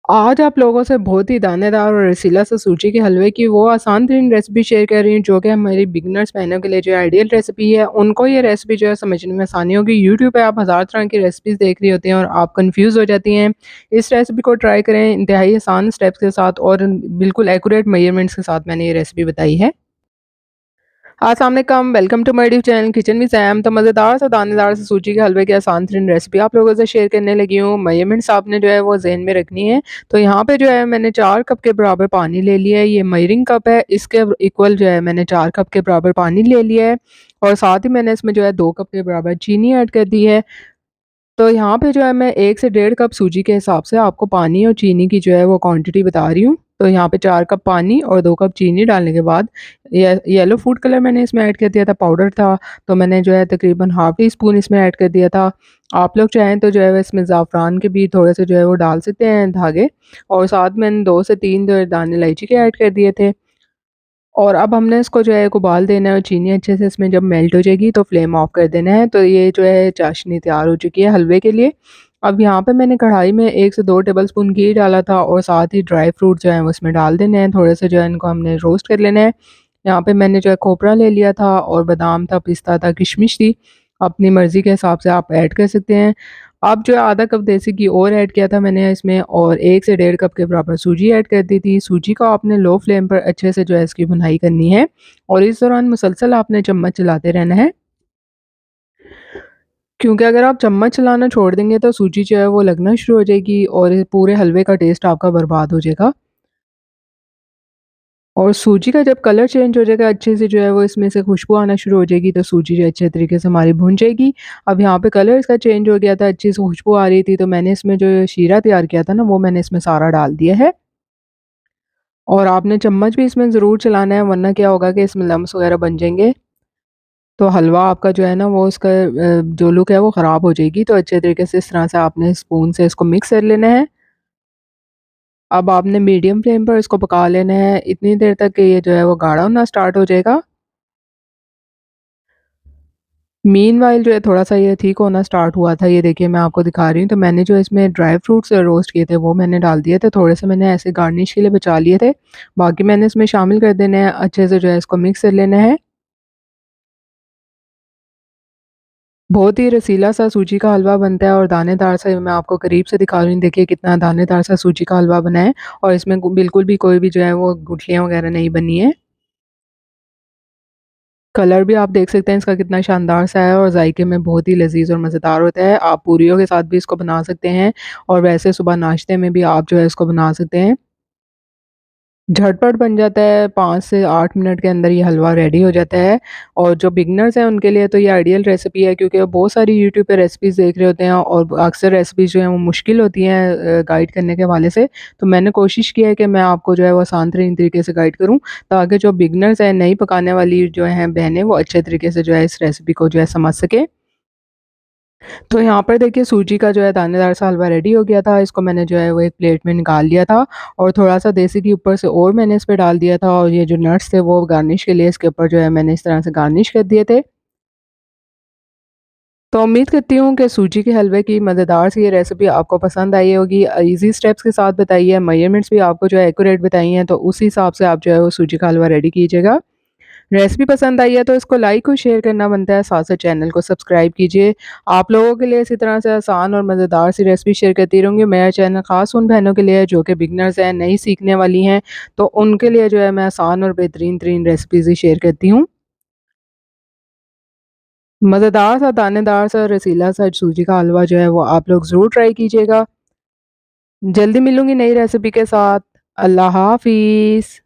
आज आप लोगों से बहुत ही दानेदार और रसीला सा सूजी के हलवे की वो आसान तरीन रेसिपी शेयर कर रही हूँ जो कि हमारी बिगिनर्स बहनों के लिए जो आइडियल रेसिपी है। उनको ये रेसिपी जो है समझने में आसानी होगी। यूट्यूब पे आप हज़ार तरह की रेसिपीज़ देख रही होती हैं और आप कंफ्यूज हो जाती हैं। इस रेसिपी को ट्राई करें इंतहाई आसान स्टेप्स के साथ और बिल्कुल एक्यूरेट मेजरमेंट्स के साथ मैंने ये रेसिपी बताई है। अस्सलाम वालेकुम, welcome to my YouTube channel kitchen with Sam. तो मज़ेदार सा दानेदार से सूजी के हलवे की आसान तरीन रेसिपी आप लोगों से शेयर करने लगी हूँ। मेजरमेंट्स आपने जो है वो ज़हन में रखनी है। तो यहाँ पे जो है मैंने 4 कप के बराबर पानी ले लिया है। ये मेजरिंग कप है, इसके इक्वल जो है मैंने 4 कप के बराबर पानी ले लिया है और साथ ही मैंने इसमें जो है 2 कप के बराबर चीनी ऐड कर दी है। तो यहाँ पे जो है मैं 1 से डेढ़ कप सूजी के हिसाब से आपको पानी और चीनी की जो है वो क्वांटिटी बता रही हूँ। तो यहाँ पे 4 कप पानी और 2 कप चीनी डालने के बाद येलो फूड कलर मैंने इसमें ऐड कर दिया था, पाउडर था, तो मैंने जो है तकरीबन हाफ़ टी स्पून इसमें ऐड कर दिया था। आप लोग चाहें तो जो है इसमें ज़ाफ़रान के भी थोड़े से जो है वो डाल सकते हैं धागे, और साथ मैंने 2 से 3 जो है दाने इलायची के ऐड कर दिए थे। और अब हमने इसको जो है एक उबाल देना है और चीनी अच्छे से इसमें जब मेल्ट हो जाएगी तो फ्लेम ऑफ कर देना है। तो ये जो है चाशनी तैयार हो चुकी है हलवे के लिए। अब यहाँ पे मैंने कढ़ाई में 1 से 2 टेबलस्पून घी डाला था और साथ ही ड्राई फ्रूट जो है वो इसमें डाल देने हैं। थोड़े से जो है इनको हमने रोस्ट कर लेना है। यहाँ पे मैंने जो है खोपरा ले लिया था और बादाम था, पिस्ता था, किशमिश थी। अपनी मर्ज़ी के हिसाब से आप ऐड कर सकते हैं। अब जो है आधा कप देसी घी और ऐड किया था मैंने इसमें और 1 से डेढ़ कप के बराबर सूजी ऐड कर दी थी। सूजी को आपने लो फ्लेम पर अच्छे से जो है इसकी भुनाई करनी है और इस दौरान मुसलसल आपने चम्मच चलाते रहना है। क्योंकि अगर आप चम्मच चलाना छोड़ देंगे तो सूजी जो है वो लगना शुरू हो जाएगी और ये पूरे हलवे का टेस्ट आपका बर्बाद हो जाएगा। और सूजी का जब कलर चेंज हो जाएगा अच्छे से जो है वो इसमें से खुशबू आना शुरू हो जाएगी तो सूजी जो अच्छे तरीके से हमारी भुन जाएगी। अब यहाँ पे कलर इसका चेंज हो गया था, अच्छी से खुशबू आ रही थी, तो मैंने इसमें जो शीरा तैयार किया था ना वो मैंने इसमें सारा डाल दिया है। और आपने चम्मच भी इसमें ज़रूर चलाना है वरना क्या होगा कि इसमें लम्स वगैरह बन जाएँगे। तो हलवा आपका जो है ना वो उसका जो लुक है वो ख़राब हो जाएगी। तो अच्छे तरीके से इस तरह से आपने स्पून से इसको मिक्स कर लेना है। अब आपने मीडियम फ्लेम पर इसको पका लेना है इतनी देर तक कि ये जो है वो गाढ़ा होना स्टार्ट हो जाएगा। मीनवाइल जो है थोड़ा-सा ये ठीक होना स्टार्ट हुआ था, ये देखिए मैं आपको दिखा रही हूँ। तो मैंने जो इसमें ड्राई फ्रूट्स रोस्ट किए थे वो मैंने डाल दिए थे, थोड़े से मैंने ऐसे गार्निश के लिए बचा लिए थे। बाकी मैंने इसमें शामिल कर देने हैं, अच्छे से जो है इसको मिक्स कर लेना है। बहुत ही रसीला सा सूजी का हलवा बनता है और दानेदार सा, मैं आपको करीब से दिखा रही हूँ, देखिए कितना दानेदार सा सूजी का हलवा बना है और इसमें बिल्कुल भी कोई भी जो है वो गुठलियाँ वगैरह नहीं बनी है। कलर भी आप देख सकते हैं इसका कितना शानदार सा है और जायके में बहुत ही लज़ीज़ और मज़ेदार होता है। आप पूरियों के साथ भी इसको बना सकते हैं और वैसे सुबह नाश्ते में भी आप जो है इसको बना सकते हैं। झटपट बन जाता है, 5 से 8 मिनट के अंदर ये हलवा रेडी हो जाता है और जो बिगिनर्स हैं उनके लिए तो ये आइडियल रेसिपी है, क्योंकि वो बहुत सारी यूट्यूब पे रेसिपीज़ देख रहे होते हैं और अक्सर रेसिपीज़ जो हैं वो मुश्किल होती हैं गाइड करने के हवाले से। तो मैंने कोशिश की है कि मैं आपको जो है वो आसान तरीन तरीके से गाइड करूँ, ताकि जो बिगिनर्स हैं, नई पकाने वाली जो हैं बहनें, वो अच्छे तरीके से जो है इस रेसिपी को जो है समझ सकें। तो यहाँ पर देखिए सूजी का जो है दानेदार सा हलवा रेडी हो गया था। इसको मैंने जो है वो एक प्लेट में निकाल लिया था और थोड़ा-सा देसी घी ऊपर से और मैंने इस पे डाल दिया था और ये जो नट्स थे वो गार्निश के लिए इसके ऊपर जो है मैंने इस तरह से गार्निश कर दिए थे। तो उम्मीद करती हूँ कि सूजी के हलवे की मज़ेदार सी ये रेसिपी आपको पसंद आई होगी। ईज़ी स्टेप्स के साथ बताई है, मेजरमेंट्स भी आपको जो है एक्यूरेट बताई हैं, तो उस हिसाब से आप जो है वो सूजी का हलवा रेडी कीजिएगा। रेसिपी पसंद आई है तो इसको लाइक और शेयर करना बनता है, साथ-साथ चैनल को सब्सक्राइब कीजिए। आप लोगों के लिए इसी तरह से आसान और मज़ेदार सी रेसिपी शेयर करती रहूँगी। मेरा चैनल ख़ास उन बहनों के लिए है जो कि बिगिनर्स हैं, नई सीखने वाली हैं, तो उनके लिए जो है मैं आसान और बेहतरीन तरीन रेसिपीज़ ही शेयर करती हूँ। मज़ेदार सा, दानेदार सा, रसीला सा सूजी का हलवा जो है वो आप लोग ज़रूर ट्राई कीजिएगा। जल्दी मिलूँगी नई रेसिपी के साथ। अल्लाह हाफ़िज़।